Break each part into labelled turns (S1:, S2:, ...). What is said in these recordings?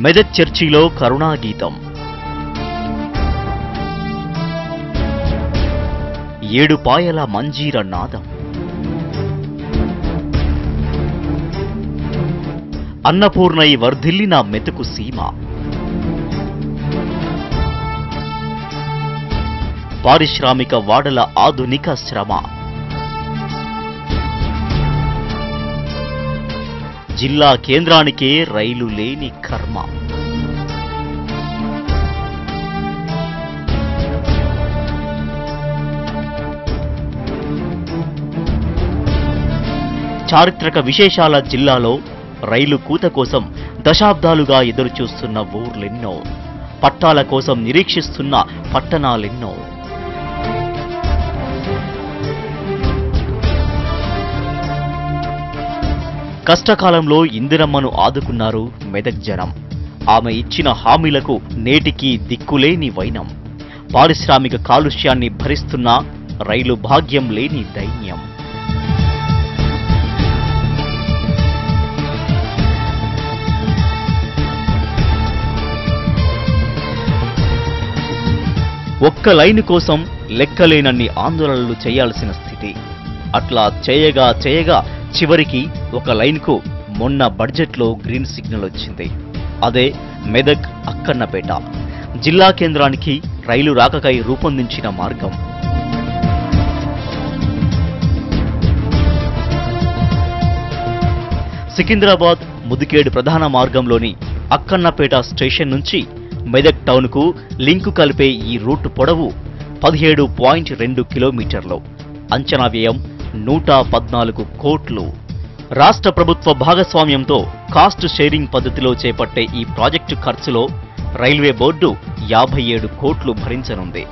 S1: మెదక్ చర్చిలో కరుణా గీతం. 7 పాయల మంజీర నాదం. అన్నపూర్ణై వర్ధిల్లిన మెతుకు సీమ. పారిశ్రామిక వాడల ఆధునిక శ్రమ. జిల్లా కేంద్రానికే రైలు లేని కర్మ. చారిత్రక విశేషాల జిల్లాలో రైలు కూత కోసం దశాబ్దాలుగా ఎదురుచూస్తున్న ఊర్లెన్నో, పట్టాల కోసం నిరీక్షిస్తున్న పట్టణాలెన్నో. కష్టకాలంలో ఇందిరమ్మను ఆదుకున్నారు మెదక్ జనం. ఆమె ఇచ్చిన హామీలకు నేటికీ దిక్కులేని వైనం. పారిశ్రామిక కాలుష్యాన్ని భరిస్తున్న రైలు భాగ్యం లేని దైన్యం. ఒక్క లైను కోసం లెక్కలేనన్ని ఆందోళనలు చేయాల్సిన స్థితి. అట్లా చేయగా చివరికి ఒక లైన్కు మొన్న బడ్జెట్లో గ్రీన్ సిగ్నల్ వచ్చింది. అదే మెదక్ అక్కన్నపేట జిల్లా కేంద్రానికి రైలు రాకకై రూపొందించిన మార్గం. సికింద్రాబాద్ ముదికేడు ప్రధాన మార్గంలోని అక్కన్నపేట స్టేషన్ నుంచి మెదక్ టౌన్కు లింకు కలిపే ఈ రూట్ పొడవు 17.2 కిలోమీటర్లు. అంచనా వ్యయం 114 కోట్లు. రాష్ట్ర ప్రభుత్వ భాగస్వామ్యంతో కాస్ట్ షేరింగ్ పద్ధతిలో చేపట్టే ఈ ప్రాజెక్టు ఖర్చులో రైల్వే బోర్డు 57 కోట్లు భరించనుంది.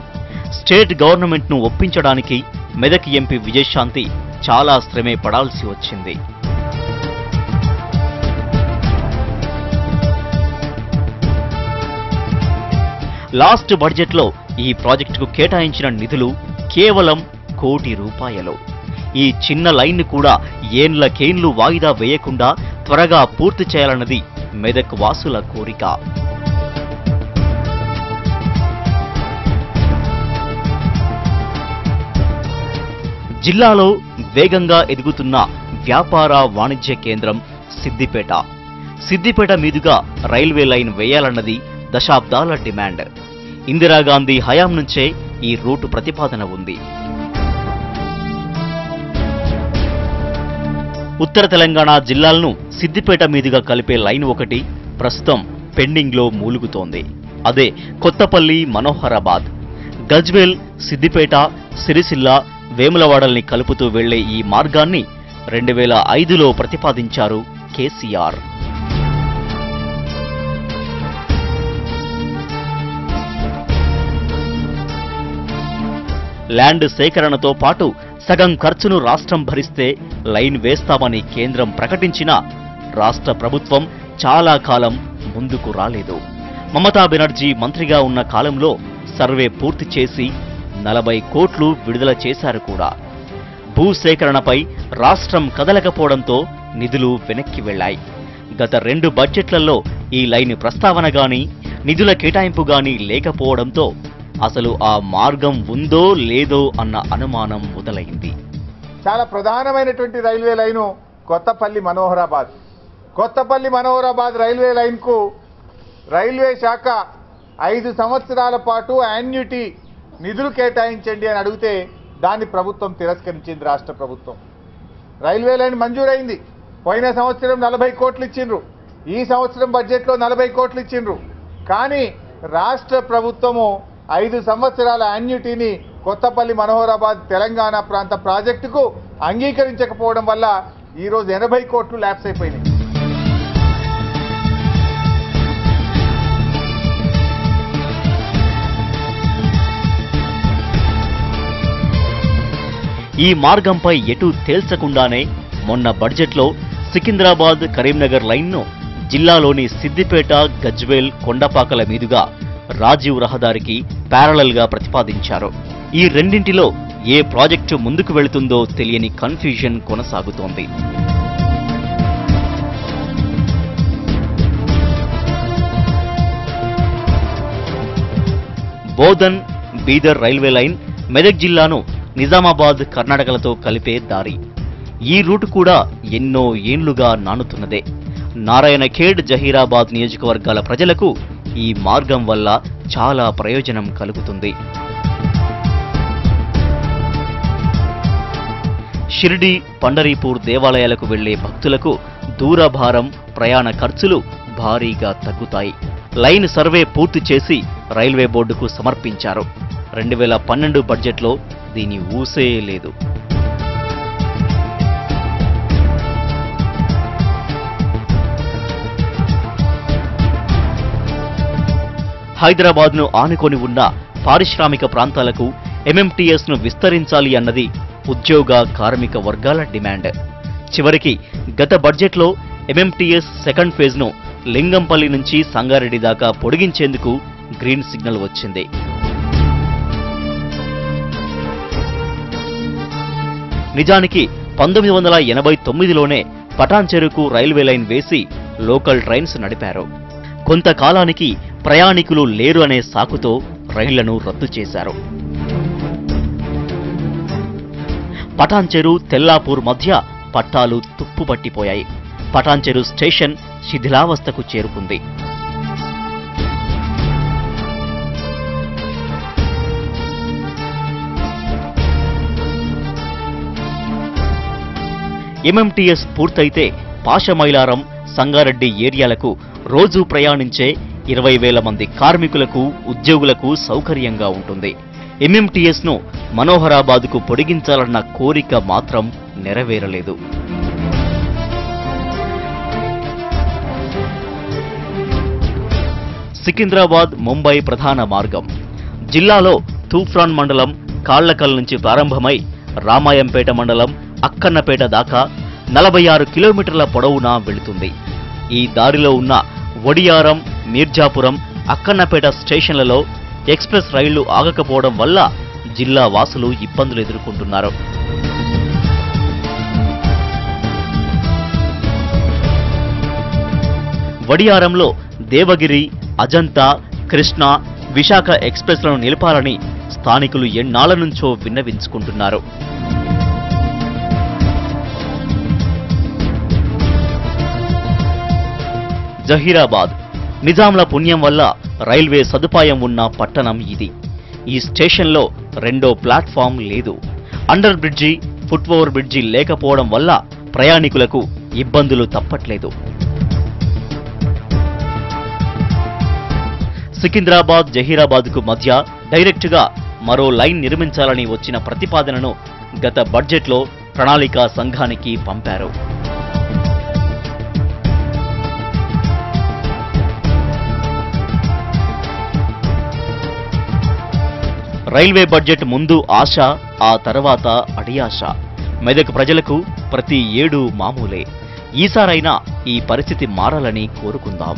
S1: స్టేట్ గవర్నమెంట్ను ఒప్పించడానికి మెదక్ ఎంపీ విజయశాంతి చాలా శ్రమే పడాల్సి వచ్చింది. లాస్ట్ బడ్జెట్లో ఈ ప్రాజెక్టుకు కేటాయించిన నిధులు కేవలం 1 కోటి రూపాయలు. ఈ చిన్న లైన్ కూడా ఏండ్లకేండ్లు వాయిదా వేయకుండా త్వరగా పూర్తి చేయాలన్నది మెదక్ వాసుల కోరిక. జిల్లాలో వేగంగా ఎదుగుతున్న వ్యాపార వాణిజ్య కేంద్రం సిద్దిపేట. సిద్దిపేట మీదుగా రైల్వే లైన్ వేయాలన్నది దశాబ్దాల డిమాండ్. ఇందిరాగాంధీ హయాం నుంచే ఈ రూటు ప్రతిపాదన ఉంది. ఉత్తర తెలంగాణ జిల్లాలను సిద్దిపేట మీదుగా కలిపే లైన్ ఒకటి ప్రస్తుతం పెండింగ్లో మూలుగుతోంది. అదే కొత్తపల్లి మనోహరాబాద్. గజ్వేల్, సిద్దిపేట, సిరిసిల్ల, వేములవాడల్ని కలుపుతూ వెళ్లే ఈ మార్గాన్ని 2005లో ప్రతిపాదించారు కేసీఆర్. ల్యాండ్ సేకరణతో పాటు సగం ఖర్చును రాష్ట్రం భరిస్తే లైన్ వేస్తామని కేంద్రం ప్రకటించినా రాష్ట్ర ప్రభుత్వం చాలా కాలం ముందుకు రాలేదు. మమతా బెనర్జీ మంత్రిగా ఉన్న కాలంలో సర్వే పూర్తి చేసి 40 కోట్లు విడుదల చేశారు కూడా. భూసేకరణపై రాష్ట్రం కదలకపోవడంతో నిధులు వెనక్కి వెళ్లాయి. గత 2 బడ్జెట్లలో ఈ లైన్ ప్రస్తావన గాని నిధుల కేటాయింపు గాని లేకపోవడంతో అసలు ఆ మార్గం ఉందో లేదో అన్న అనుమానం మొదలైంది.
S2: చాలా ప్రధానమైనటువంటి railway line Kothapalli Manoharabad. Kothapalli Manoharabad railway లైన్కు రైల్వే శాఖ 5 సంవత్సరాల పాటు యాన్యుటీ నిధులు కేటాయించండి అని అడిగితే దాన్ని ప్రభుత్వం తిరస్కరించింది. రాష్ట్ర ప్రభుత్వం రైల్వే లైన్ మంజూరైంది. పోయిన సంవత్సరం 40 కోట్లు ఇచ్చిండ్రు. ఈ సంవత్సరం బడ్జెట్లో 40 కోట్లు ఇచ్చిండ్రు. కానీ రాష్ట్ర ప్రభుత్వము 5 సంవత్సరాల యాన్యుటీని కొత్తపల్లి మనోహరాబాద్ తెలంగాణ ప్రాంత ప్రాజెక్టుకు అంగీకరించకపోవడం వల్ల ఈరోజు 80 కోట్లు ల్యాప్స్ అయిపోయినాయి.
S1: ఈ మార్గంపై ఎటూ తేల్చకుండానే మొన్న బడ్జెట్లో సికింద్రాబాద్ కరీంనగర్ లైన్ను జిల్లాలోని సిద్దిపేట, గజ్వేల్, కొండపాకల మీదుగా రాజీవ్ రహదారికి ప్యారలల్ గా ప్రతిపాదించారు. ఈ రెండింటిలో ఏ ప్రాజెక్టు ముందుకు వెళుతుందో తెలియని కన్ఫ్యూజన్ కొనసాగుతోంది. బోధన్ బీదర్ రైల్వే లైన్ మెదక్ జిల్లాను నిజామాబాద్ కర్ణాటకలతో కలిపే దారి. ఈ రూటు కూడా ఎన్నో ఏండ్లుగా నానుతున్నదే. నారాయణఖేడ్ జహీరాబాద్ నియోజకవర్గాల ప్రజలకు ఈ మార్గం వల్ల చాలా ప్రయోజనం కలుగుతుంది. షిర్డీ, పండరీపూర్ దేవాలయాలకు వెళ్లే భక్తులకు దూరభారం, ప్రయాణ ఖర్చులు భారీగా తగ్గుతాయి. లైన్ సర్వే పూర్తి చేసి రైల్వే బోర్డుకు సమర్పించారు. 2012 బడ్జెట్లో దీని ఊసే లేదు. హైదరాబాద్ను ఆనుకొని ఉన్న పారిశ్రామిక ప్రాంతాలకు ఎంఎంటీఎస్ను విస్తరించాలి అన్నది ఉద్యోగ, కార్మిక వర్గాల డిమాండ్. చివరికి గత బడ్జెట్లో ఎంఎంటీఎస్ సెకండ్ ఫేజ్ను లింగంపల్లి నుంచి సంగారెడ్డి దాకా పొడిగించేందుకు గ్రీన్ సిగ్నల్ వచ్చింది. నిజానికి 1989లోనే పటాన్చెరుకు రైల్వే లైన్ వేసి లోకల్ ట్రైన్స్ నడిపారు. కొంతకాలానికి ప్రయాణికులు లేరు అనే సాకుతో రైళ్లను రద్దు చేశారు. పటాన్చెరు, తెల్లాపూర్ మధ్య పట్టాలు తుప్పుపట్టిపోయాయి. పటాన్చెరు స్టేషన్ శిథిలావస్థకు చేరుకుంది. ఎంఎంటీఎస్ పూర్తయితే పాషమైలారం, సంగారెడ్డి ఏరియాలకు రోజూ ప్రయాణించే 20,000 మంది కార్మికులకు, ఉద్యోగులకు సౌకర్యంగా ఉంటుంది. ఎంఎంటీఎస్ను మనోహరాబాద్కు పొడిగించాలన్న కోరిక మాత్రం నెరవేరలేదు. సికింద్రాబాద్, ముంబై ప్రధాన మార్గం జిల్లాలో తూఫ్రాన్ మండలం కాళ్లకల్ నుంచి ప్రారంభమై రామాయంపేట మండలం అక్కన్నపేట దాకా 46 కిలోమీటర్ల పొడవునా వెళుతుంది. ఈ దారిలో ఉన్న వడియారం, మీర్జాపురం, అక్కన్నపేట స్టేషన్లలో ఎక్స్ప్రెస్ రైళ్లు ఆగకపోవడం వల్ల జిల్లా వాసులు ఇబ్బందులు ఎదుర్కొంటున్నారు. వడియారంలో దేవగిరి, అజంతా, కృష్ణా, విశాఖ ఎక్స్ప్రెస్లను నిలపాలని స్థానికులు ఎన్నాళ్ల నుంచో విన్నవించుకుంటున్నారు. జహీరాబాద్ నిజాంల పుణ్యం వల్ల రైల్వే సదుపాయం ఉన్న పట్టణం ఇది. ఈ స్టేషన్లో రెండో ప్లాట్ఫామ్ లేదు. Under bridge, foot over bridge లేకపోవడం వల్ల ప్రయాణికులకు ఇబ్బందులు తప్పట్లేదు. సికింద్రాబాద్, జహీరాబాద్కు మధ్య డైరెక్టుగా మరో లైన్ నిర్మించాలని వచ్చిన ప్రతిపాదనను గత బడ్జెట్లో ప్రణాళికా సంఘానికి పంపారు. రైల్వే బడ్జెట్ ముందు ఆశ, ఆ తర్వాత అడియాశ. మెదక్ ప్రజలకు ప్రతి ఏడూ మామూలే. ఈసారైనా ఈ పరిస్థితి మారాలని కోరుకుందాం.